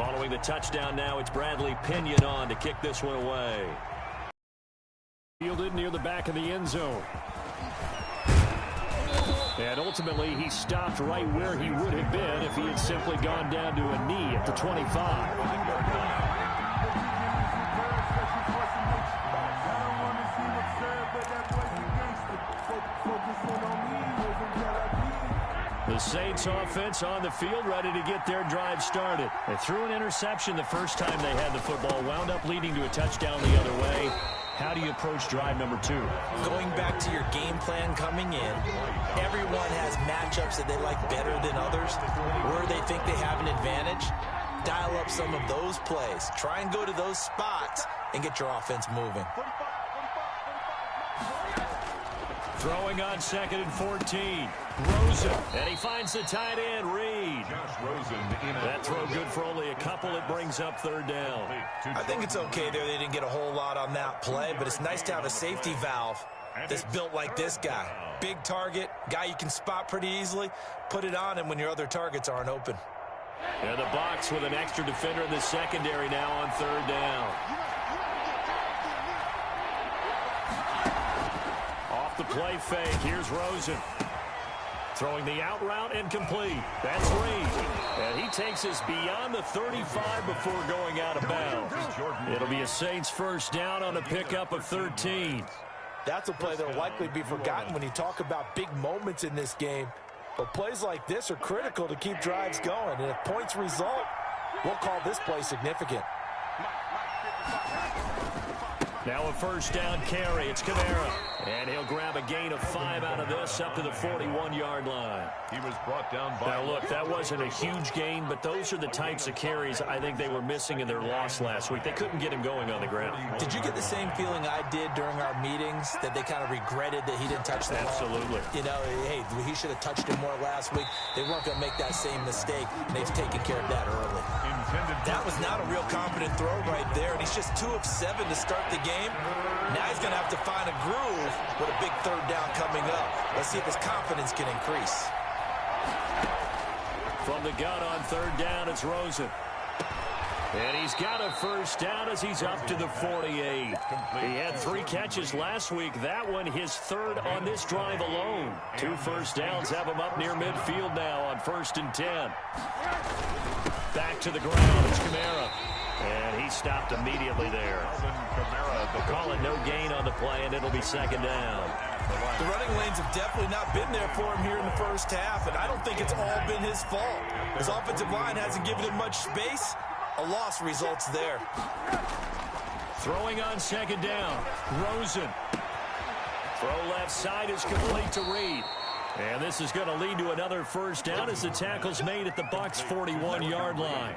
Following the touchdown now, it's Bradley Pinion on to kick this one away. Fielded near the back of the end zone. And ultimately, he stopped right where he would have been if he had simply gone down to a knee at the 25. The Saints offense on the field, ready to get their drive started. They threw an interception the first time they had the football, wound up leading to a touchdown the other way. How do you approach drive number 2? Going back to your game plan coming in, everyone has matchups that they like better than others, where they think they have an advantage. Dial up some of those plays. Try and go to those spots and get your offense moving. Throwing on 2nd and 14. Rosen, and he finds the tight end, Reed. That throw good for only a couple. It brings up 3rd down. I think it's okay there. They didn't get a whole lot on that play, but it's nice to have a safety valve that's built like this guy. Big target, guy you can spot pretty easily. Put it on him when your other targets aren't open. And the box with an extra defender in the secondary now on 3rd down. The play fake. Here's Rosen. Throwing the out route incomplete. That's Reed. And he takes us beyond the 35 before going out of bounds. It'll be a Saints first down on a pickup of 13. That's a play that will likely be forgotten when you talk about big moments in this game. But plays like this are critical to keep drives going. And if points result, we'll call this play significant. Now a first down carry. It's Kamara. And he'll grab a gain of 5 out of this up to the 41-yard line. He was brought down by... Now, look, that wasn't a huge gain, but those are the types of carries I think they were missing in their loss last week. They couldn't get him going on the ground. Did you get the same feeling I did during our meetings, that they kind of regretted that he didn't touch the ball? Absolutely. You know, hey, he should have touched him more last week. They weren't going to make that same mistake, and they've taken care of that early. That was not a real confident throw right there, and he's just 2 of 7 to start the game. Now he's going to have to find a groove with a big 3rd down coming up. Let's see if his confidence can increase. From the gun on 3rd down, it's Rosen. And he's got a first down as he's up to the 48. He had 3 catches last week. That one his 3rd on this drive alone. 2 first downs have him up near midfield now on 1st and 10. Back to the ground. It's Kamara. And he stopped immediately there. Calling no gain on the play, and it'll be 2nd down. The running lanes have definitely not been there for him here in the first half, and I don't think it's all been his fault. His offensive line hasn't given him much space. A loss results there. Throwing on 2nd down. Rosen. Throw left side is complete to Reed. And this is going to lead to another first down as the tackle's made at the Bucs' 41-yard line.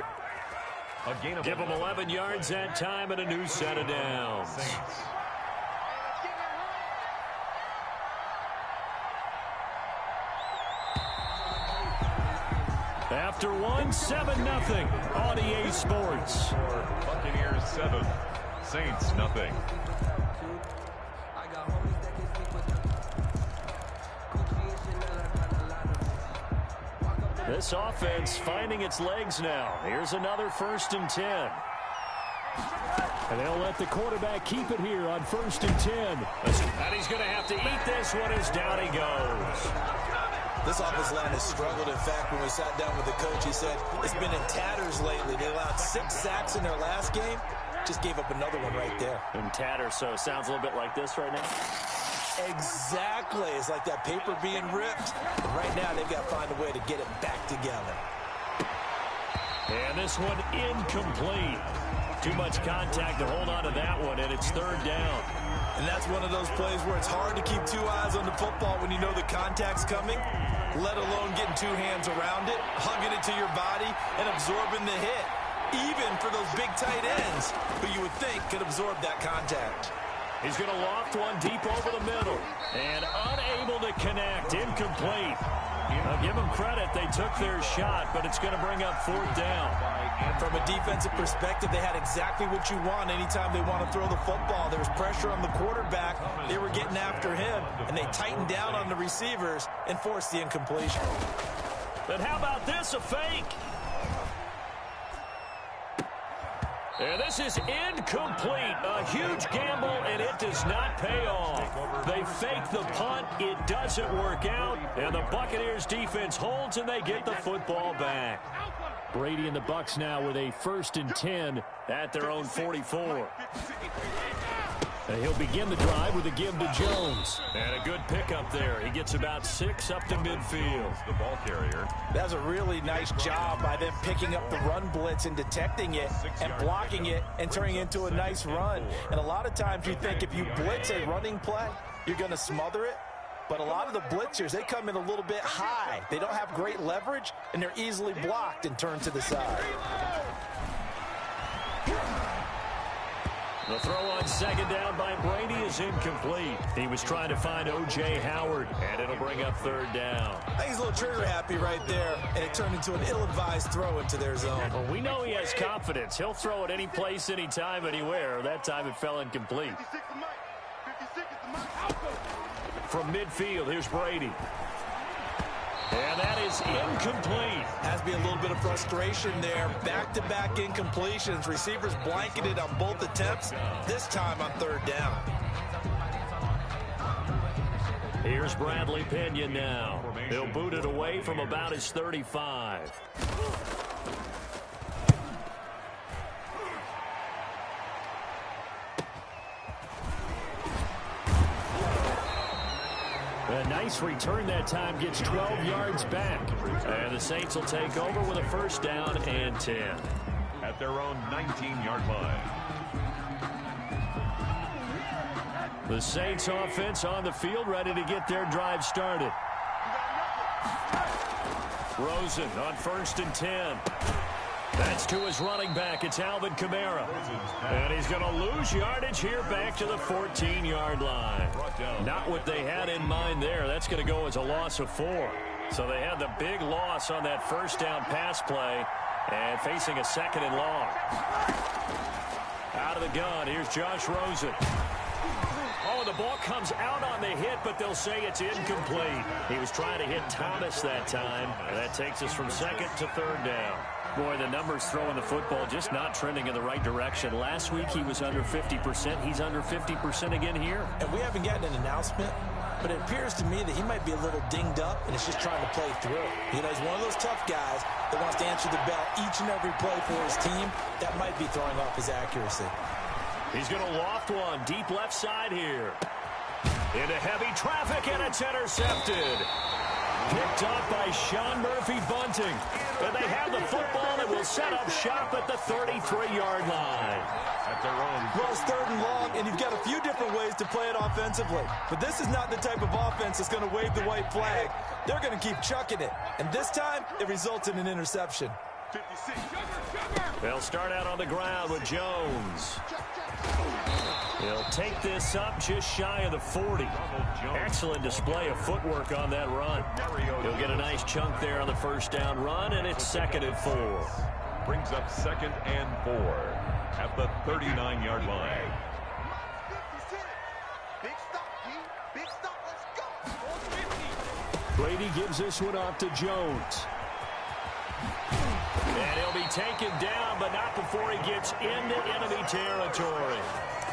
Give them 11 yards that time and a new set of downs. After 1, 7-0 on EA Sports. Buccaneers 7, Saints 0. This offense finding its legs now. Here's another 1st and 10. And they'll let the quarterback keep it here on 1st and 10. And he's going to have to eat this one as down he goes. This offensive line has struggled. In fact, when we sat down with the coach, he said it's been in tatters lately. They allowed 6 sacks in their last game. Just gave up another one right there. In tatters, so it sounds a little bit like this right now. Exactly. It's like that paper being ripped. And right now, they've got to find a way to get it back together. And this one incomplete. Too much contact to hold on to that one, and it's 3rd down. And that's one of those plays where it's hard to keep 2 eyes on the football when you know the contact's coming, let alone getting 2 hands around it, hugging it to your body, and absorbing the hit. Even for those big tight ends who you would think could absorb that contact. He's going to loft one deep over the middle. And unable to connect. Incomplete. I'll give them credit. They took their shot, but it's going to bring up 4th down. From a defensive perspective, they had exactly what you want anytime they want to throw the football. There was pressure on the quarterback. They were getting after him, and they tightened down on the receivers and forced the incompletion. But how about this, a fake? And this is incomplete. A huge gamble, and it does not pay off. They fake the punt. It doesn't work out. And the Buccaneers defense holds, and they get the football back. Brady and the Bucs now with a 1st and 10 at their own 44. And he'll begin the drive with a give to Jones. And a good pickup there. He gets about 6 up to midfield. The ball carrier. That's a really nice job by them picking up the run blitz and detecting it and blocking it and turning it into a nice run. And a lot of times you think if you blitz a running play, you're going to smother it. But a lot of the blitzers, they come in a little bit high. They don't have great leverage, and they're easily blocked and turned to the side. The throw on 2nd down by Brady is incomplete. He was trying to find O.J. Howard, and it'll bring up 3rd down. I think he's a little trigger happy right there, and it turned into an ill-advised throw into their zone. Well, we know he has confidence. He'll throw it any place, anytime, anywhere. That time it fell incomplete. From midfield, here's Brady. And that is incomplete. Has to be a little bit of frustration there. Back-to-back incompletions. Receivers blanketed on both attempts, this time on 3rd down. Here's Bradley Pinion now. He'll boot it away from about his 35. A nice return that time, gets 12 yards back. And the Saints will take over with a 1st down and 10. At their own 19-yard line. The Saints offense on the field, ready to get their drive started. Rosen on 1st and 10. That's to his running back. It's Alvin Kamara. And he's going to lose yardage here back to the 14-yard line. Not what they had in mind there. That's going to go as a loss of 4. So they had the big loss on that 1st down pass play and facing a 2nd and long. Out of the gun, here's Josh Rosen. Oh, the ball comes out on the hit, but they'll say it's incomplete. He was trying to hit Thomas that time. And that takes us from 2nd to 3rd down. Boy, the numbers throwing the football just not trending in the right direction. Last week he was under 50%. He's under 50% again here. And we haven't gotten an announcement, but it appears to me that he might be a little dinged up and is just trying to play through. You know, he's one of those tough guys that wants to answer the bell each and every play for his team. That might be throwing off his accuracy. He's going to loft one deep left side here. Into heavy traffic, and it's intercepted. Picked up by Sean Murphy Bunting. And they have the football that will set up shop at the 33-yard line. At their own. Well, it's 3rd and long, and you've got a few different ways to play it offensively. But this is not the type of offense that's going to wave the white flag. They're going to keep chucking it. And this time, it results in an interception. They'll start out on the ground with Jones. He'll take this up just shy of the 40. Excellent display of footwork on that run. He'll get a nice chunk there on the 1st down run, and it's 2nd and 4. Brings up 2nd and 4 at the 39-yard line. Brady gives this one off to Jones. And he'll be taken down, but not before he gets into enemy territory.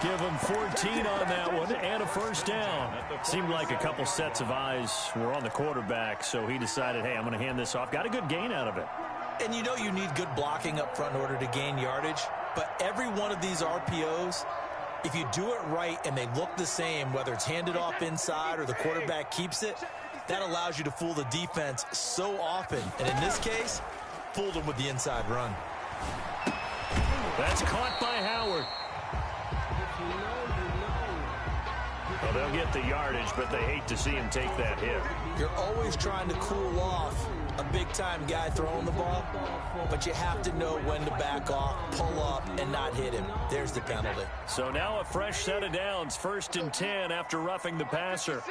Give him 14 on that one and a 1st down. Seemed like a couple sets of eyes were on the quarterback, so he decided, hey, I'm going to hand this off. Got a good gain out of it. And you know you need good blocking up front in order to gain yardage, but every one of these RPOs, if you do it right and they look the same, whether it's handed off inside or the quarterback keeps it, that allows you to fool the defense so often. And in this case, fooled him with the inside run. That's caught by Howard. Well, they'll get the yardage, but they hate to see him take that hit. You're always trying to cool off a big-time guy throwing the ball, but you have to know when to back off, pull up, and not hit him. There's the penalty. So now a fresh set of downs, 1st and 10 after roughing the passer.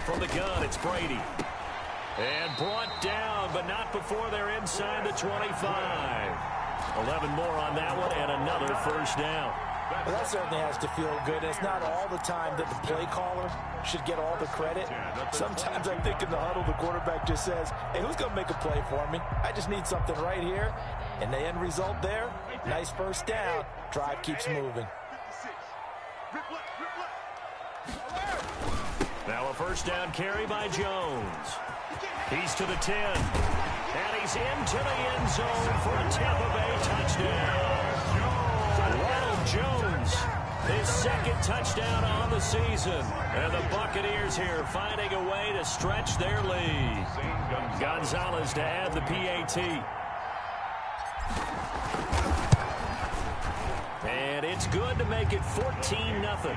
From the gun, it's Brady. And brought down, but not before they're inside the 25. 11 more on that one, and another 1st down. Well, that certainly has to feel good. And it's not all the time that the play caller should get all the credit. Sometimes I think in the huddle, the quarterback just says, hey, who's going to make a play for me? I just need something right here. And the end result there, nice first down. Drive keeps moving. Now a first down carry by Jones. He's to the 10. And he's into the end zone for a Tampa Bay touchdown. Ronald Jones, his second touchdown on the season. And the Buccaneers here finding a way to stretch their lead. Gonzalez to add the PAT. And it's good to make it 14-0.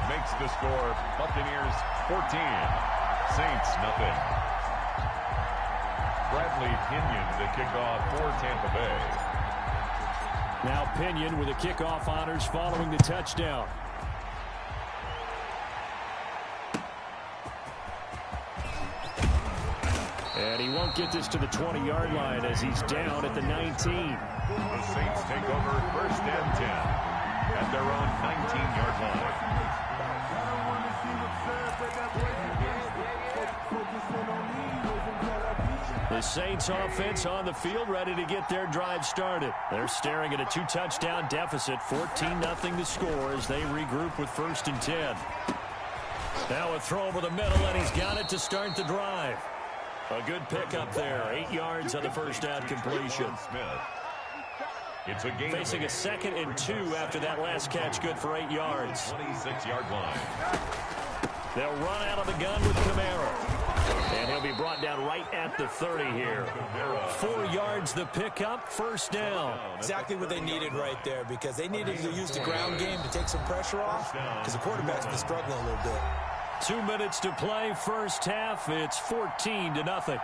Makes the score Buccaneers 14, Saints nothing. Bradley Pinion the kickoff for Tampa Bay. Now Pinion with the kickoff honors following the touchdown. And he won't get this to the 20-yard line as he's down at the 19. The Saints take over first and 10 at their own 19-yard line. The Saints offense on the field ready to get their drive started. They're staring at a 2-touchdown deficit, 14-0 the score as they regroup with first and 10. Now a throw over the middle, and he's got it to start the drive. A good pickup there, 8 yards on the first down completion. It's a game facing a 2nd and 2 after that last catch, good for 8 yards. 26-yard line. They'll run out of the gun with Kamara. And he'll be brought down right at the 30 here. 4 yards the pickup, first down. Exactly what they needed right there, because they needed to use the ground game to take some pressure off, because the quarterback's been struggling a little bit. 2 minutes to play, first half. It's 14-0.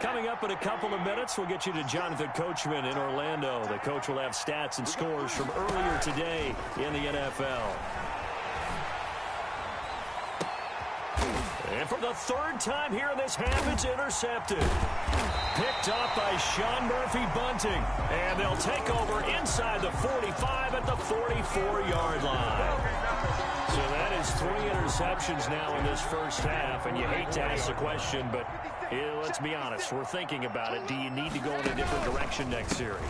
Coming up in a couple of minutes, we'll get you to Jonathan Coachman in Orlando. The coach will have stats and scores from earlier today in the NFL. And for the third time here in this half, it's intercepted. Picked up by Sean Murphy-Bunting. And they'll take over inside the 45 at the 44-yard line. So that is 3 interceptions now in this first half. And you hate to ask the question, but let's be honest. We're thinking about it. Do you need to go in a different direction next series?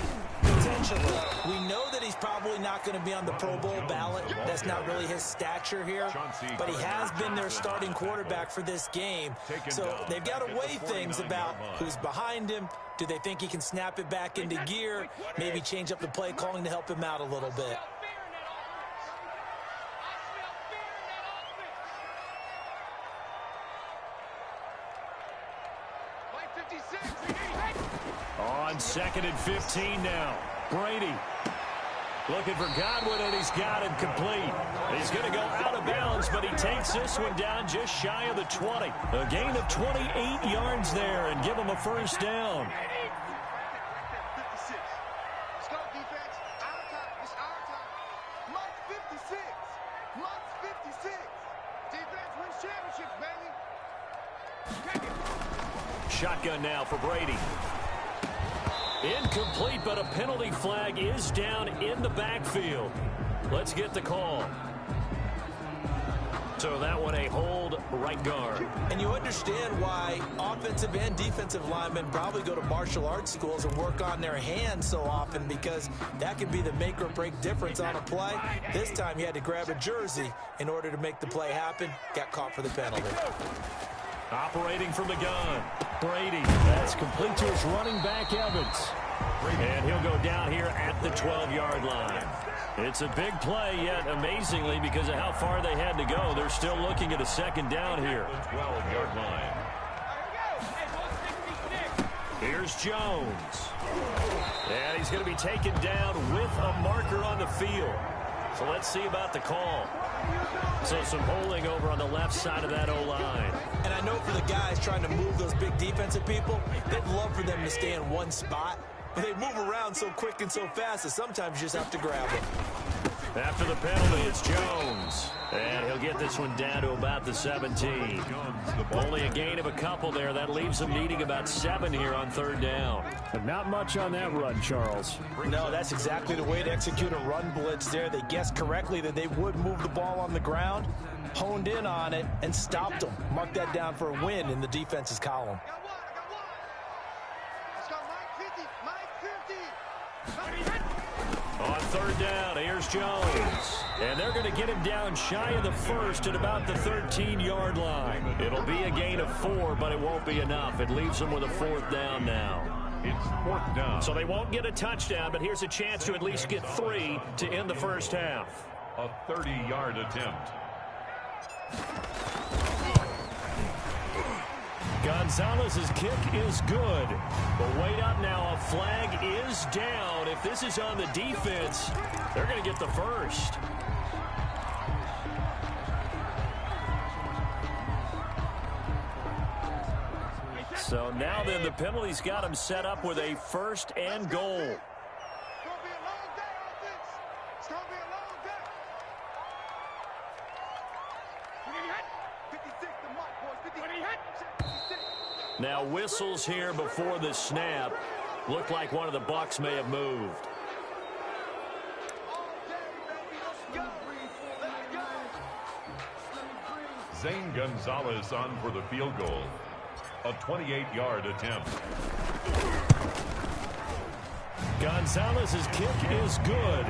Potentially. We know that he's probably not going to be on the Pro Bowl ballot. That's not really his stature here. But he has been their starting quarterback for this game. So they've got to weigh things about who's behind him. Do they think he can snap it back into gear? Maybe change up the play calling to help him out a little bit. On 2nd and 15 now. Brady looking for Godwin, and he's got him complete. He's going to go out of bounds, but he takes this one down just shy of the 20. A gain of 28 yards there and give him a first down. Let's go, defense. Our time. It's our time. Month 56. Month 56. Defense wins championships, baby. Shotgun now for Brady. Incomplete, but a penalty flag is down in the backfield. Let's get the call. So that one a hold right guard. And you understand why offensive and defensive linemen probably go to martial arts schools and work on their hands so often, because that can be the make or break difference on a play. This time he had to grab a jersey in order to make the play happen. Got caught for the penalty. Operating from the gun. Brady. That's complete to his running back, Evans. And he'll go down here at the 12-yard line. It's a big play, yet amazingly, because of how far they had to go, they're still looking at a second down here. 12-yard line. Here's Jones. And he's going to be taken down with a marker on the field. So let's see about the call. So some holding over on the left side of that O-line. And I know for the guys trying to move those big defensive people, they'd love for them to stay in one spot. But they move around so quick and so fast that sometimes you just have to grab them. After the penalty, it's Jones. And he'll get this one down to about the 17. Only a gain of a couple there. That leaves them needing about 7 here on third down. But not much on that run, Charles. No, that's exactly the way to execute a run blitz there. They guessed correctly that they would move the ball on the ground, honed in on it, and stopped them. Mark that down for a win in the defense's column. On third down, here's Jones. And they're going to get him down shy of the first at about the 13-yard line. It'll be a gain of 4, but it won't be enough. It leaves them with a 4th down now. It's 4th down. So they won't get a touchdown, but here's a chance to at least get 3 to end the first half. A 30-yard attempt. Gonzalez's kick is good. But wait up now, a flag is down. If this is on the defense, they're going to get the first. So now then the penalty's got him set up with a 1st and goal. Now whistles here before the snap. Looked like one of the Bucs may have moved. Zane Gonzalez on for the field goal. A 28-yard attempt. Gonzalez's kick is good.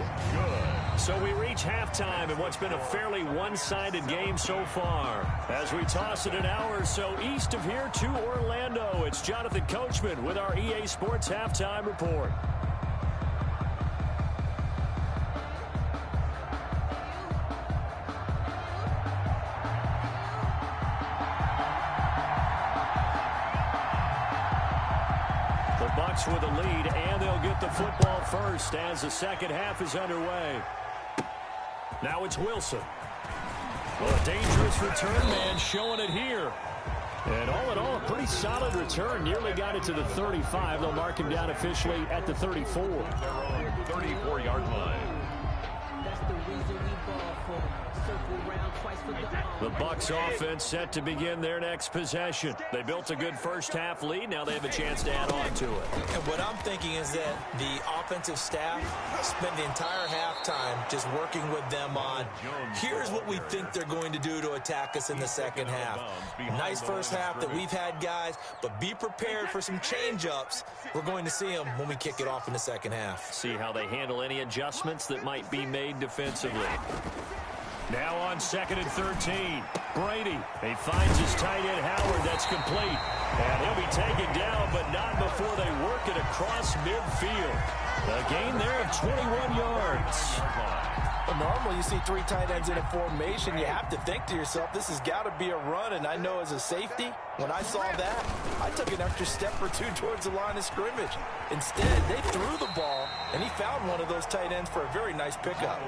So we reach halftime in what's been a fairly one-sided game so far. As we toss it an hour or so east of here to Orlando, it's Jonathan Coachman with our EA Sports Halftime Report. With a lead, and they'll get the football first as the second half is underway. Now it's Wilson. Well, a dangerous return man showing it here. And all in all, a pretty solid return. Nearly got it to the 35. They'll mark him down officially at the 34. 34-yard line. That's the reason we ball for. Circle around twice for the The Bucs offense set to begin their next possession. They built a good first half lead. Now they have a chance to add on to it. And what I'm thinking is that the offensive staff spent the entire halftime just working with them on, here's what we think they're going to do to attack us in the second half. Nice first half that we've had, guys, but be prepared for some change-ups. We're going to see them when we kick it off in the second half. See how they handle any adjustments that might be made defensively. Now on 2nd and 13. Brady. He finds his tight end Howard. That's complete. And he'll be taken down, but not before they work it across midfield. A gain there of 21 yards. Normally, you see 3 tight ends in a formation. You have to think to yourself, this has got to be a run. And I know as a safety, when I saw that, I took an extra step or 2 towards the line of scrimmage. Instead, they threw the ball, and he found one of those tight ends for a very nice pickup.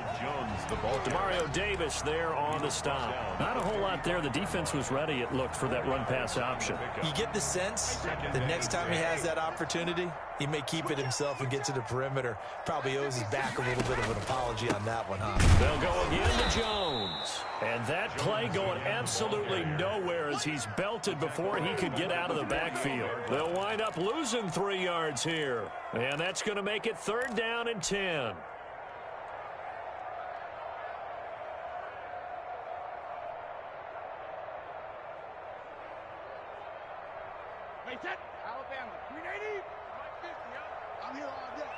Demario Davis there on the stop. Not a whole lot there. The defense was ready, it looked, for that run-pass option. You get the sense the next time he has that opportunity, he may keep it himself and get to the perimeter. Probably owes his back a little bit of an apology on that one, huh? They'll go again to Jones. And that play going absolutely nowhere as he's belted before he could get out of the backfield. They'll wind up losing 3 yards here. And that's going to make it 3rd down and 10. Alabama, 380. Mike 50, I'm here all day.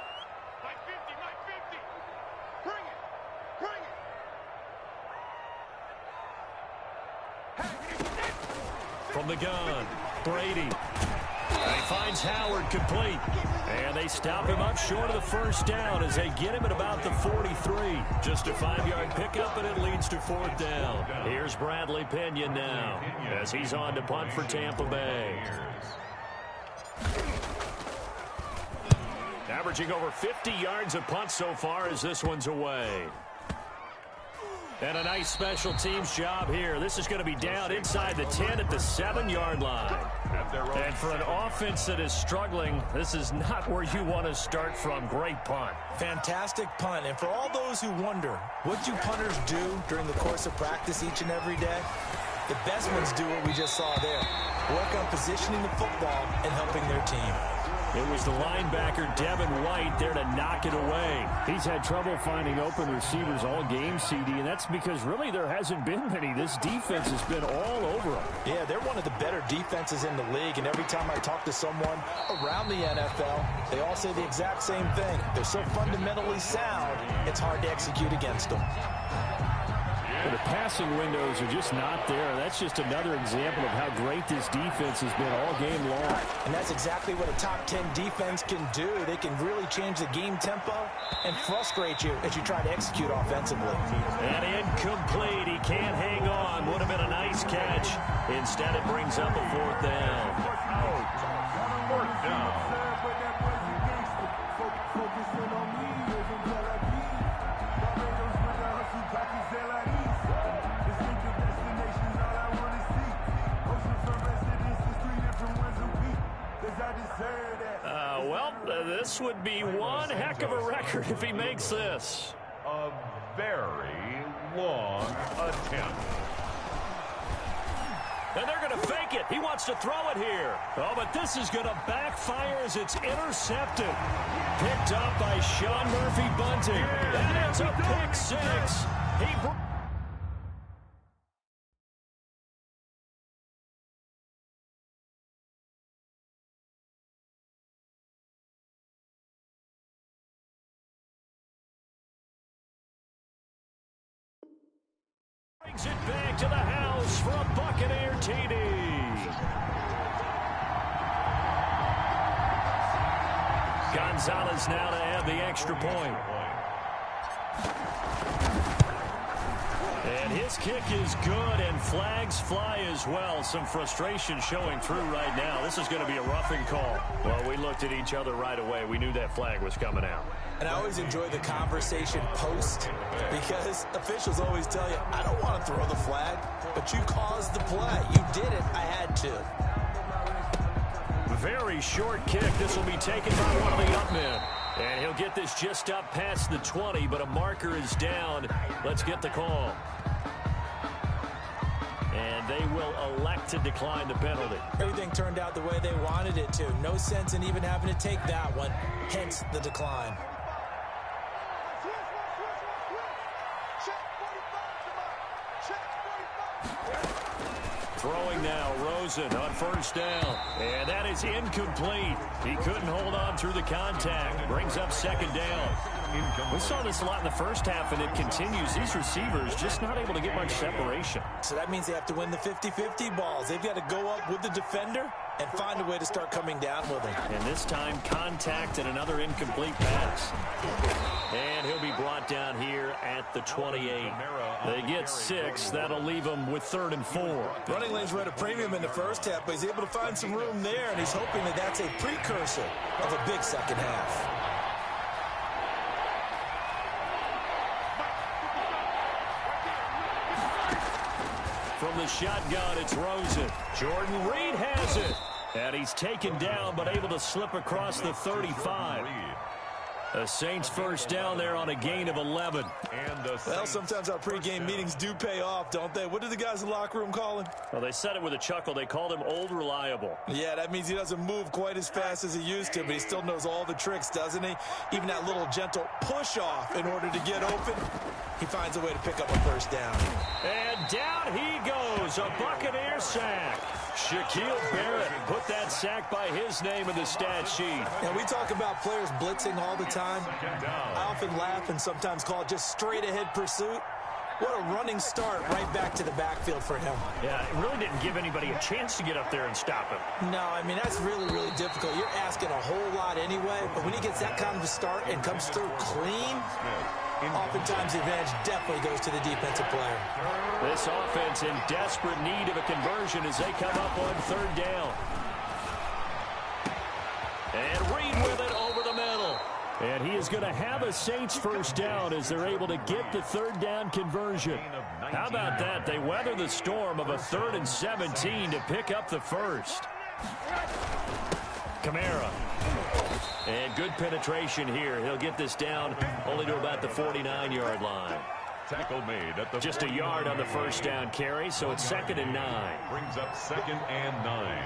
Mike 50, Mike 50. Bring it. Bring it. From the gun, Brady. And he finds Howard complete. And they stop him up short of the first down as they get him at about the 43. Just a 5-yard pickup, and it leads to 4th down. Here's Bradley Pinion now as he's on to punt for Tampa Bay. Averaging over 50 yards a punt so far as this one's away. And a nice special teams job here. This is going to be down inside the 10 at the 7-yard line. And for an offense that is struggling, this is not where you want to start from. Great punt. Fantastic punt. And for all those who wonder, what do punters do during the course of practice each and every day? The best ones do what we just saw there. Work on positioning the football and helping their team. It was the linebacker, Devin White, there to knock it away. He's had trouble finding open receivers all game, CD, and that's because really there hasn't been many. This defense has been all over them. Yeah, they're one of the better defenses in the league, and every time I talk to someone around the NFL, they all say the exact same thing. They're so fundamentally sound, it's hard to execute against them. The passing windows are just not there. That's just another example of how great this defense has been all game long. And that's exactly what a top 10 defense can do. They can really change the game tempo and frustrate you as you try to execute offensively. And incomplete. He can't hang on. Would have been a nice catch. Instead, it brings up a 4th down. Fourth down. This would be one heck of a record if he makes this. A very long attempt. And they're going to fake it. He wants to throw it here. Oh, but this is going to backfire as it's intercepted. Picked up by Sean Murphy-Bunting. And it's a pick 6. Brings it back to the house for a Buccaneer TD. Gonzalez now to add the extra point. And his kick is good, and flags fly as well. Some frustration showing through right now. This is going to be a roughing call. Well, we looked at each other right away. We knew that flag was coming out. And I always enjoy the conversation post because officials always tell you, I don't want to throw the flag, but you caused the play. You did it. I had to. Very short kick. This will be taken by one of the up men. And he'll get this just up past the 20, but a marker is down. Let's get the call. And they will elect to decline the penalty. Everything turned out the way they wanted it to. No sense in even having to take that one, hence the decline. Throwing now, Rosen on 1st down. And that is incomplete. He couldn't hold on through the contact. Brings up 2nd down. We saw this a lot in the first half, and it continues. These receivers just not able to get much separation. So that means they have to win the 50-50 balls. They've got to go up with the defender and find a way to start coming down with him. And this time, contact and another incomplete pass. And he'll be brought down here at the 28. They get 6. That'll leave them with 3rd and 4. Running lanes were at a premium in the first half, but he's able to find some room there, and he's hoping that that's a precursor of a big second half. From the shotgun, it's Rosen. Jordan Reed has it. And he's taken down, but able to slip across the 35. The Saints 1st down there on a gain of 11. Well, sometimes our pregame meetings do pay off, don't they? What did the guys in the locker room call him? Well, they said it with a chuckle. They called him Old Reliable. Yeah, that means he doesn't move quite as fast as he used to, but he still knows all the tricks, doesn't he? Even that little gentle push-off in order to get open. He finds a way to pick up a 1st down. And down he goes. A Buccaneer sack. Shaquille Barrett put that sack by his name in the stat sheet. And we talk about players blitzing all the time. I often laugh and sometimes call it just straight-ahead pursuit. What a running start right back to the backfield for him. Yeah, it really didn't give anybody a chance to get up there and stop him. No, I mean, that's really, really difficult. You're asking a whole lot anyway, but when he gets that kind of a start and comes through clean, oftentimes the advantage definitely goes to the defensive player. This offense in desperate need of a conversion as they come up on 3rd down. And Reed with it over the middle. And he is going to have a Saints first down as they're able to get the third down conversion. How about that? They weather the storm of a 3rd and 17 to pick up the first. Kamara. And good penetration here. He'll get this down only to about the 49-yard line. Tackle made at the just a yard on the first down carry, so it's 2nd and 9. Brings up 2nd and 9.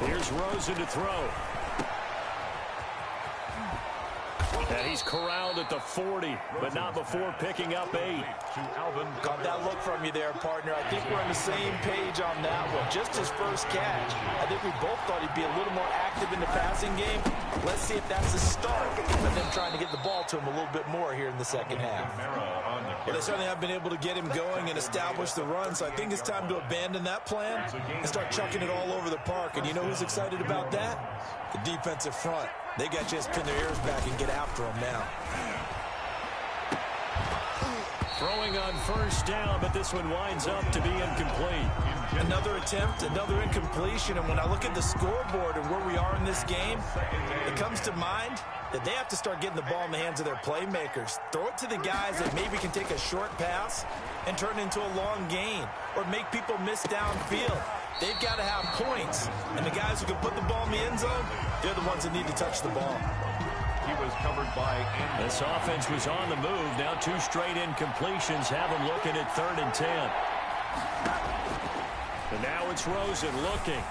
Here's Rosen to throw. And he's corralled at the 40, but not before picking up 8. Got that look from you there, partner. I think we're on the same page on that one. Just his first catch. I think we both thought he'd be a little more active in the passing game. Let's see if that's the start of them trying to get the ball to him a little bit more here in the second half. Well, they certainly have been able to get him going and establish the run, so I think it's time to abandon that plan and start chucking it all over the park. And you know who's excited about that? The defensive front. They got to just pin their ears back and get after him now. Throwing on first down, but this one winds up to be incomplete. Another attempt, another incompletion, and when I look at the scoreboard and where we are in this game, it comes to mind that they have to start getting the ball in the hands of their playmakers. Throw it to the guys that maybe can take a short pass and turn it into a long gain or make people miss downfield. They've got to have points, and the guys who can put the ball in the end zone, they're the ones that need to touch the ball. He was covered by Anderson. This offense was on the move. Now 2 straight incompletions have them looking at 3rd and 10. And now it's Rosen looking.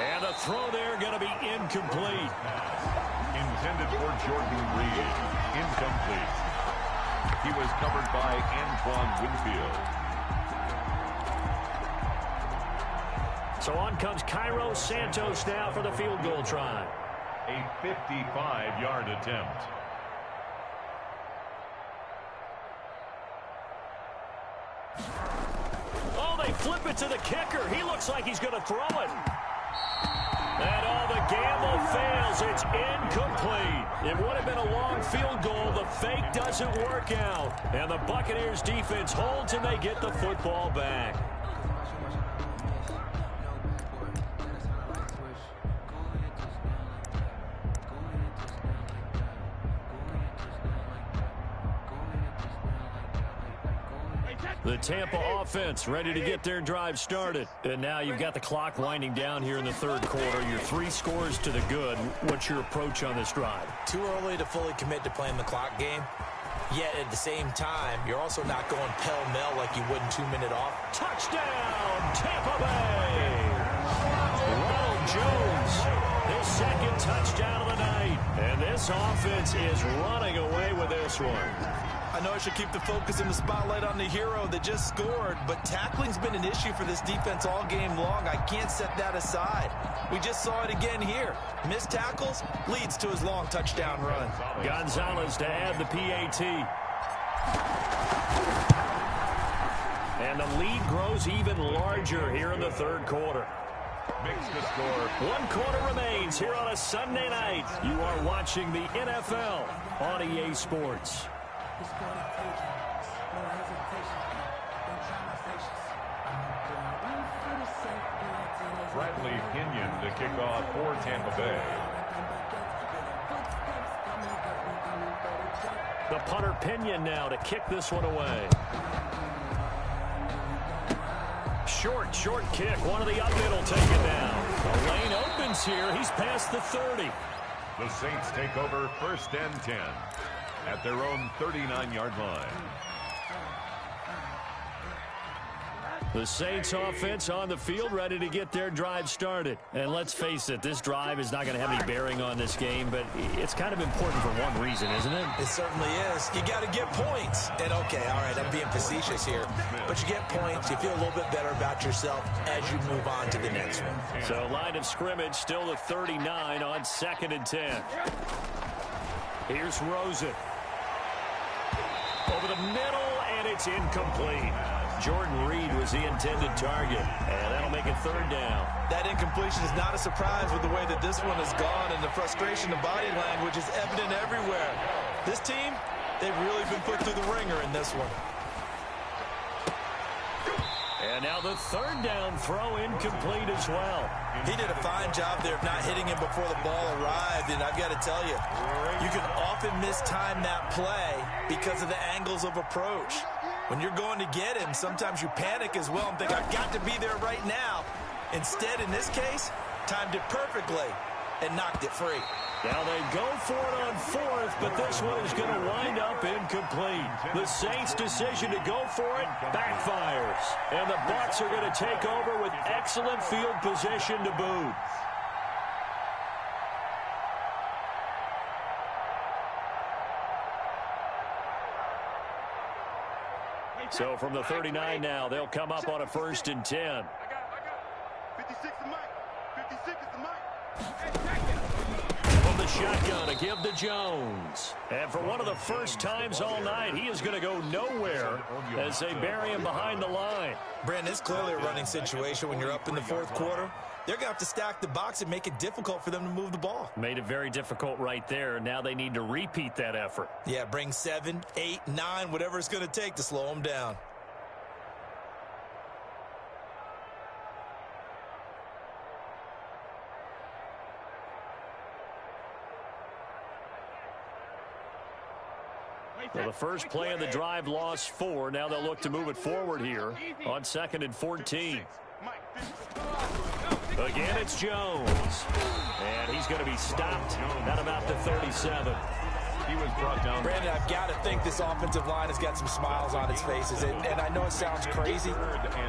And the throw there going to be incomplete. Intended for Jordan Reed. Incomplete. He was covered by Antoine Winfield. So on comes Cairo Santos now for the field goal try. A 55-yard attempt. Oh, they flip it to the kicker. He looks like he's going to throw it. And all the gamble fails. It's incomplete. It would have been a long field goal. The fake doesn't work out. And the Buccaneers defense holds and they get the football back. The Tampa offense ready to get their drive started. And now you've got the clock winding down here in the 3rd quarter. Your 3 scores to the good. What's your approach on this drive? Too early to fully commit to playing the clock game. Yet at the same time, you're also not going pell-mell like you would in 2-minute off. Touchdown, Tampa Bay! Ronald Jones, his 2nd touchdown of the night. And this offense is running away with this one. I know I should keep the focus and the spotlight on the hero that just scored, but tackling's been an issue for this defense all game long. I can't set that aside. We just saw it again here. Missed tackles leads to his long touchdown run. Gonzalez to add the PAT. And the lead grows even larger here in the 3rd quarter. Makes the score. 1 quarter remains here on a Sunday night. You are watching the NFL on EA Sports. Bradley Pinion to kick off for Tampa Bay. The punter Pinion now to kick this one away. Short kick. One of the up middle taken down. The lane opens here. He's past the 30. The Saints take over 1st and 10 at their own 39-yard line. The Saints offense on the field ready to get their drive started. And let's face it, this drive is not going to have any bearing on this game, but it's kind of important for one reason, isn't it? It certainly is. You got to get points. And okay, all right, I'm being facetious here, but you get points, you feel a little bit better about yourself as you move on to the next one. So line of scrimmage still the 39 on 2nd and 10. Here's Rosen. Over the middle, and it's incomplete. Jordan Reed was the intended target, and that'll make it 3rd down. That incompletion is not a surprise with the way that this one has gone, and the frustration of body language is evident everywhere. This team, they've really been put through the ringer in this one. And And now the third down throw incomplete as well. He did a fine job there of not hitting him before the ball arrived, and I've got to tell you, you can often mistime that play because of the angles of approach. When you're going to get him, sometimes you panic as well and think, I've got to be there right now. Instead, in this case, timed it perfectly and knocked it free. Now they go for it on fourth, but this one is going to wind up incomplete. The Saints' decision to go for it backfires. And the Bucs are going to take over with excellent field position to boot. So from the 39 now, they'll come up on a 1st and 10. I got 56 to Mike. 56 is the Mike. From the shotgun, a give to Jones. And for one of the first times all night, he is going to go nowhere as they bury him behind the line. Brandon, it's clearly a running situation when you're up in the fourth quarter. They're going to have to stack the box and make it difficult for them to move the ball. Made it very difficult right there. Now they need to repeat that effort. Yeah, bring 7, 8, 9, whatever it's going to take to slow them down. Well, the first play of the drive lost 4. Now they'll look to move it forward here on 2nd and 14. Again, it's Jones. And he's going to be stopped at about the 37. He was brought down. Brandon, I've got to think this offensive line has got some smiles on its faces. And I know it sounds crazy,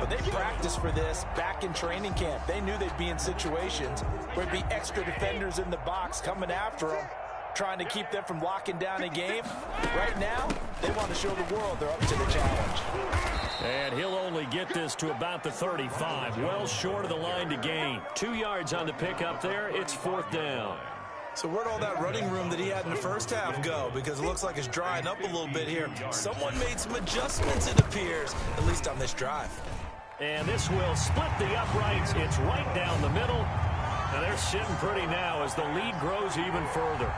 but they practiced for this back in training camp. They knew they'd be in situations where there'd be extra defenders in the box coming after them, trying to keep them from locking down a game. Right now, they want to show the world they're up to the challenge. And he'll only get this to about the 35, well short of the line to gain. 2 yards on the pickup there. It's 4th down. So where'd all that running room that he had in the first half go? Because it looks like it's drying up a little bit here. Someone made some adjustments, it appears, at least on this drive. And this will split the uprights. It's right down the middle. And they're sitting pretty now as the lead grows even further.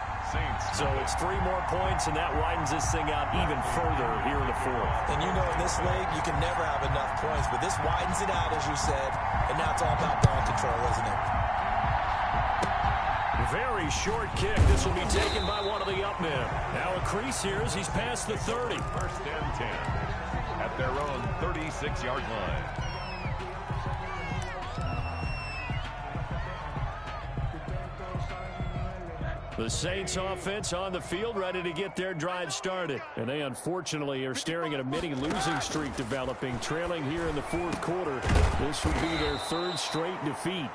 So it's 3 more points, and that widens this thing out even further here in the 4th. And you know in this league, you can never have enough points, but this widens it out, as you said, and now it's all about ball control, isn't it? Very short kick. This will be taken by one of the up men. Now a crease here as he's past the 30. 1st and 10 at their own 36-yard line. The Saints offense on the field, ready to get their drive started. And they unfortunately are staring at a mini losing streak developing, trailing here in the 4th quarter. This would be their 3rd straight defeat.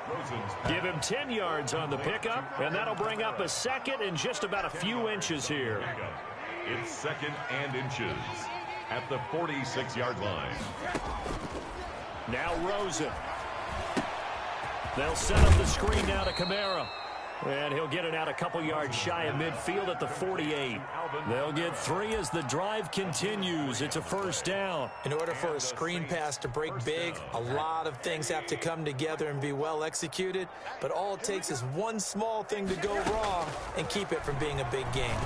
Give him 10 yards on the pickup, and that'll bring up a 2nd and just about a few inches here. It's 2nd and inches at the 46-yard line. Now Rosen. They'll set up the screen now to Kamara. And he'll get it out a couple yards shy of midfield at the 48. They'll get 3 as the drive continues. It's a 1st down. In order for a screen pass to break big, a lot of things have to come together and be well executed. But all it takes is one small thing to go wrong and keep it from being a big game.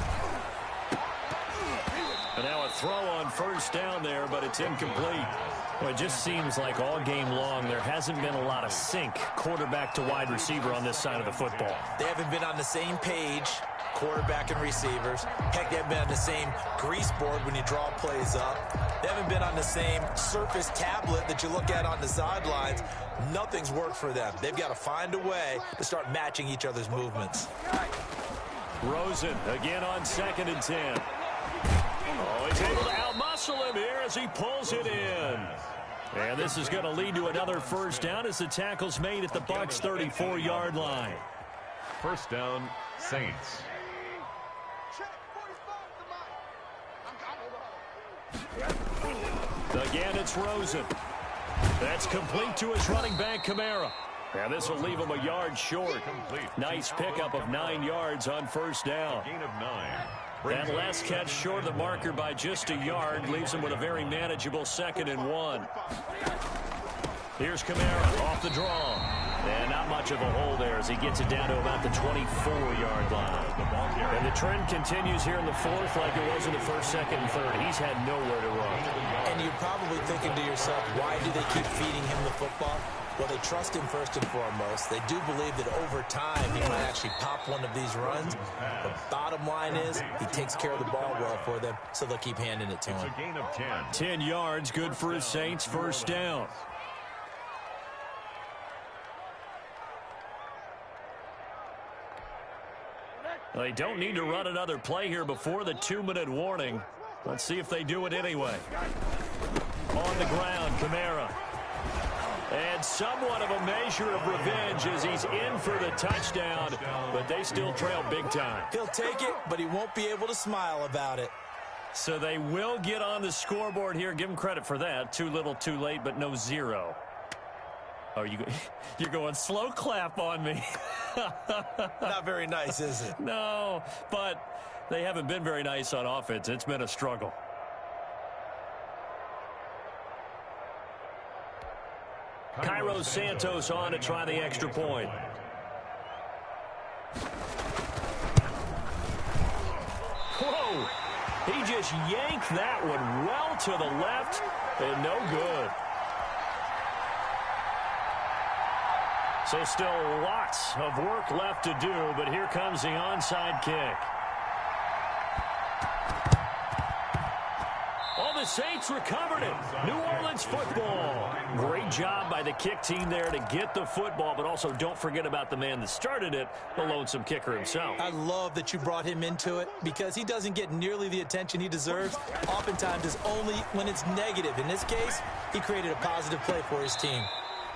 And now a throw on 1st down there, but it's incomplete. Well, it just seems like all game long there hasn't been a lot of sync quarterback to wide receiver on this side of the football. They haven't been on the same page, quarterback and receivers. Heck, they haven't been on the same grease board when you draw plays up. They haven't been on the same surface tablet that you look at on the sidelines. Nothing's worked for them. They've got to find a way to start matching each other's movements. Rosen again on 2nd and 10. Oh, he's able to outmuscle him here as he pulls it in. And this is going to lead to another 1st down as the tackle's made at the Bucs' 34-yard line. 1st down, Saints. Again, it's Rosen. That's complete to his running back, Kamara. And this will leave him a yard short. Nice pickup of 9 yards on 1st down. Gain of 9. That last catch short of the marker by just a yard leaves him with a very manageable 2nd and 1. Here's Kamara off the draw. And not much of a hole there as he gets it down to about the 24-yard line. And the trend continues here in the fourth like it was in the first, second, and third. He's had nowhere to run. And you're probably thinking to yourself, why do they keep feeding him the football? Well, they trust him first and foremost. They do believe that over time he might actually pop one of these runs. The bottom line is he takes care of the ball well for them, so they'll keep handing it to him. It's a gain of 10. 10 yards, good for his Saints, first down. They don't need to run another play here before the 2-minute warning. Let's see if they do it anyway. On the ground, Kamara. And somewhat of a measure of revenge as he's in for the touchdown, but they still trail big time. He'll take it, but he won't be able to smile about it. So they will get on the scoreboard here. Give him credit for that. Too little, too late, but no zero. Oh, you're going slow clap on me. Not very nice, is it? No, but they haven't been very nice on offense. It's been a struggle. Cairo Santos on to try the extra point. Whoa! He just yanked that one well to the left and no good. So still lots of work left to do, but here comes the onside kick. Oh, the Saints recovered it. New Orleans football. Great job by the kick team there to get the football, but also don't forget about the man that started it, the lonesome kicker himself. I love that you brought him into it because he doesn't get nearly the attention he deserves. Oftentimes it's only when it's negative. In this case, he created a positive play for his team.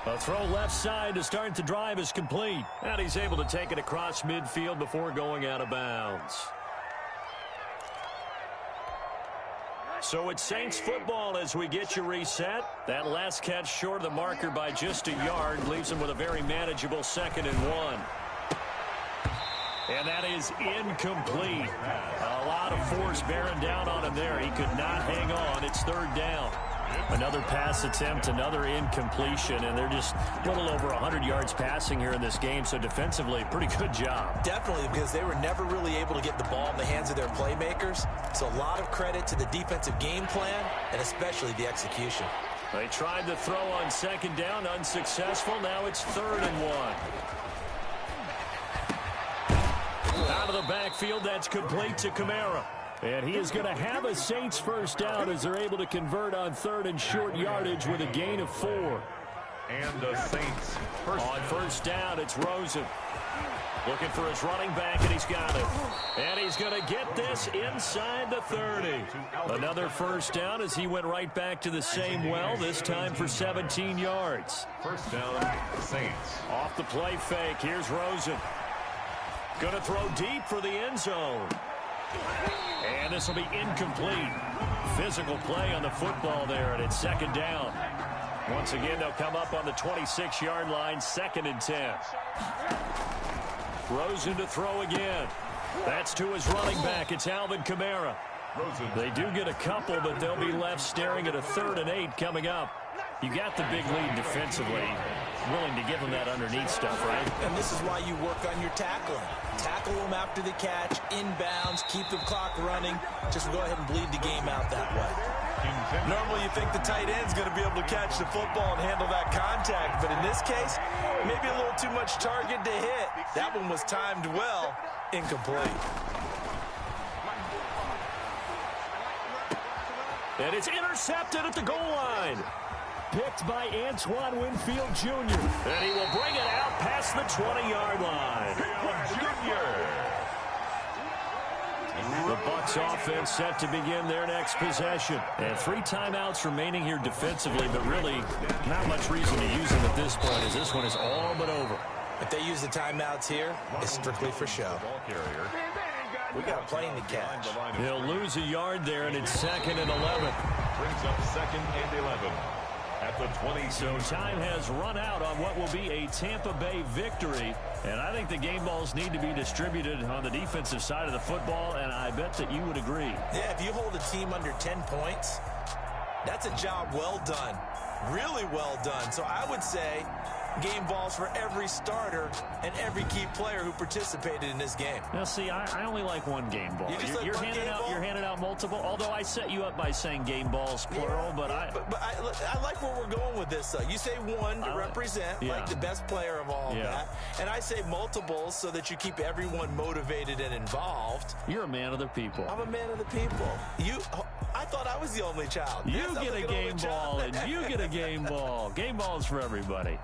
A throw left side to start the drive is complete. And he's able to take it across midfield before going out of bounds. So it's Saints football as we get you reset. That last catch short of the marker by just a yard leaves him with a very manageable 2nd and 1. And that is incomplete. A lot of force bearing down on him there. He could not hang on. It's 3rd down. Another pass attempt, another incompletion, and they're just a little over 100 yards passing here in this game, so defensively, pretty good job. Definitely, because they were never really able to get the ball in the hands of their playmakers, so a lot of credit to the defensive game plan, and especially the execution. They tried the throw on 2nd down, unsuccessful. Now it's 3rd and 1. Out of the backfield, that's complete to Kamara. And he is going to have a Saints first down as they're able to convert on 3rd and short yardage with a gain of 4. And the Saints on first down, it's Rosen. Looking for his running back, and he's got it. And he's going to get this inside the 30. Another first down as he went right back to the same well, this time for 17 yards. First down, Saints. Off the play fake, here's Rosen. Going to throw deep for the end zone. And this will be incomplete. Physical play on the football there, and it's 2nd down. Once again, they'll come up on the 26-yard line, 2nd and 10. Rosen to throw again. That's to his running back. It's Alvin Kamara. They do get a couple, but they'll be left staring at a 3rd and 8 coming up. You got the big lead defensively. Willing to give them that underneath stuff, right? And this is why you work on your tackling. Tackle them after the catch, inbounds, keep the clock running. Just go ahead and bleed the game out that way. Normally you think the tight end's going to be able to catch the football and handle that contact, but in this case, maybe a little too much target to hit. That one was timed well, incomplete. And it's intercepted at the goal line. Picked by Antoine Winfield Jr. And he will bring it out past the 20-yard line. The Bucs offense set to begin their next possession. And 3 timeouts remaining here defensively, but really not much reason to use them at this point as this one is all but over. If they use the timeouts here, it's strictly for show. We got a plane to catch. He'll lose a yard there, and it's 2nd and 11. Brings up 2nd and 11. At the 20. So time has run out on what will be a Tampa Bay victory. And I think the game balls need to be distributed on the defensive side of the football, and I bet that you would agree. Yeah, if you hold a team under 10 points, That's a job well done. Really well done. So I would say game balls for every starter and every key player who participated in this game. Now, see, I only like one game ball. You're handing out multiple, although I set you up by saying game balls, plural, but I like where we're going with this. You say one to represent, like the best player of all that, and I say multiples so that you keep everyone motivated and involved. You're a man of the people. I'm a man of the people. I thought I was the only child. You get a game ball, and you get a game ball. Game balls for everybody.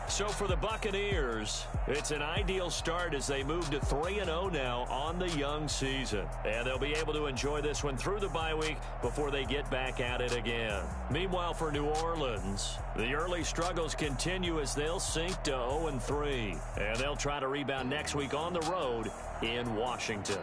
So for the Buccaneers, it's an ideal start as they move to 3-0 now on the young season. And they'll be able to enjoy this one through the bye week before they get back at it again. Meanwhile, for New Orleans, the early struggles continue as they'll sink to 0-3. And they'll try to rebound next week on the road in Washington.